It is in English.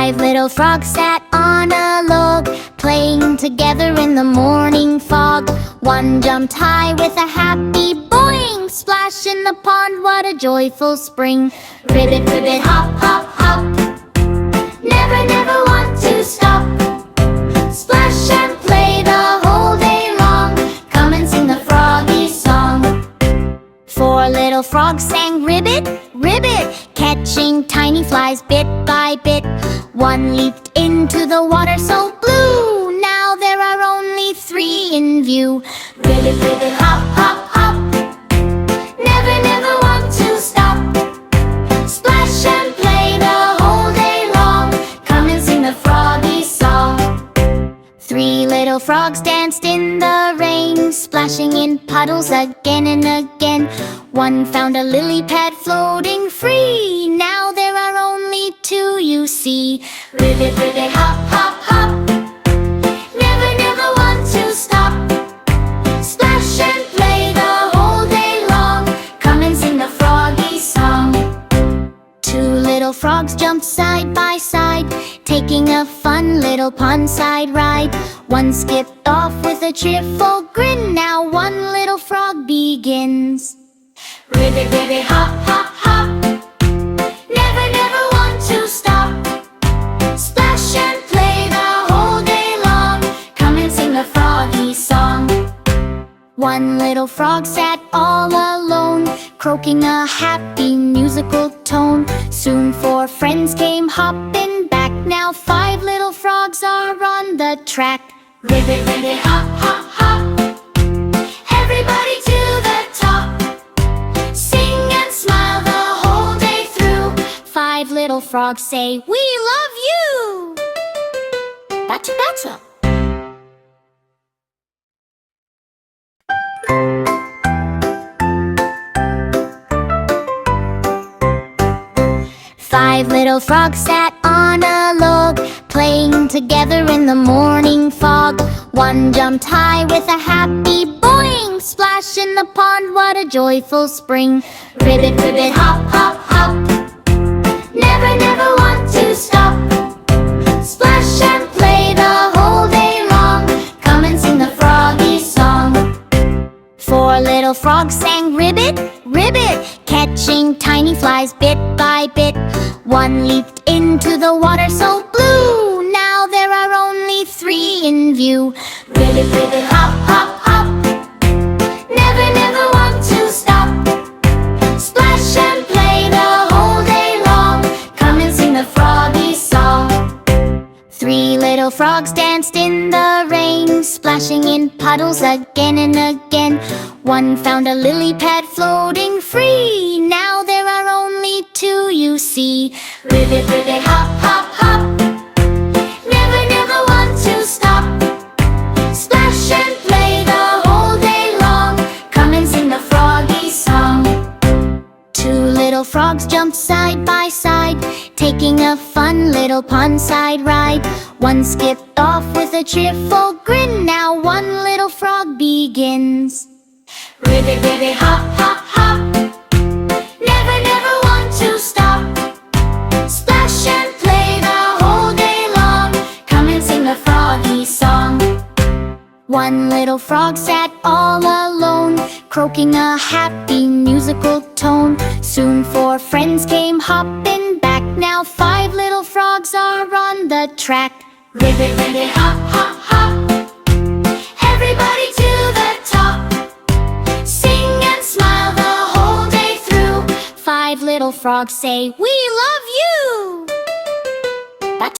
Five little frogs sat on a log, playing together in the morning fog. One jumped high with a happy boing, splash in the pond, what a joyful spring. Ribbit, ribbit, hop, hop, hop, never, never want to stop. Splash and play the whole day long, come and sing the froggy song. Four little frogs sang ribbit, ribbit, catching tiny flies bit by bit. One leaped into the water so blue, now there are only three in view. Ribbit, ribbit, hop, hop, hop, never, never want to stop. Splash and play the whole day long, come and sing the froggy song. Three little frogs danced in the rain, splashing in puddles again and again. One found a lily pad floating free, now there are only two, you see. Ribbit, ribbit, hop, hop, hop, never, never want to stop. Splash and play the whole day long, come and sing the froggy song. Two little frogs jumped side by side, taking a fun little pond-side ride. One skipped off with a cheerful grin, now one little frog begins. Ribbit, ribbit, hop, hop, hop, never, never want to stop. Splash and play the whole day long, come and sing the froggy song. One little frog sat all alone, croaking a happy musical tone. Soon four friends came hopping back, now five little frogs are on the track. Ribbit, ribbit, hop, hop, hop, everybody to the top. Sing and smile the whole day through. Five little frogs say, "We love you!" Batter, batter. Five little frogs sat on a log, playing together in the morning fog. One jumped high with a happy boing, splash in the pond, what a joyful spring. Ribbit, ribbit, hop, hop, hop, never, never want to stop. Splash and play the whole day long, come and sing the froggy song. Four little frogs sang ribbit, ribbit, catching tiny flies bit by bit. One leaped into the water so blue, now there are only three in view. Ribbit, ribbit, hop, hop, hop, never, never want to stop. Splash and play the whole day long, come and sing the froggy song. Three little frogs danced in the rain, splashing in puddles again and again. One found a lily pad floating free, now there are only two, you see. Ribbit, ribbit, hop, hop, hop, never, never want to stop. Splash and play the whole day long, come and sing the froggy song. Two little frogs jumped side by side, taking a fun little pond-side ride. One skipped off with a cheerful grin, now one little frog begins. Ribbit, ribbit, hop, hop, hop, never, never want to stop. Splash and play the whole day long, come and sing the froggy song. One little frog sat all alone, croaking a happy musical tone. Soon four friends came hopping back, now five little frogs are on the track. Ribbit, ribbit, hop, hop, hop, everybody to the top. Sing and smile the whole day through. Five little frogs say, "We love you!"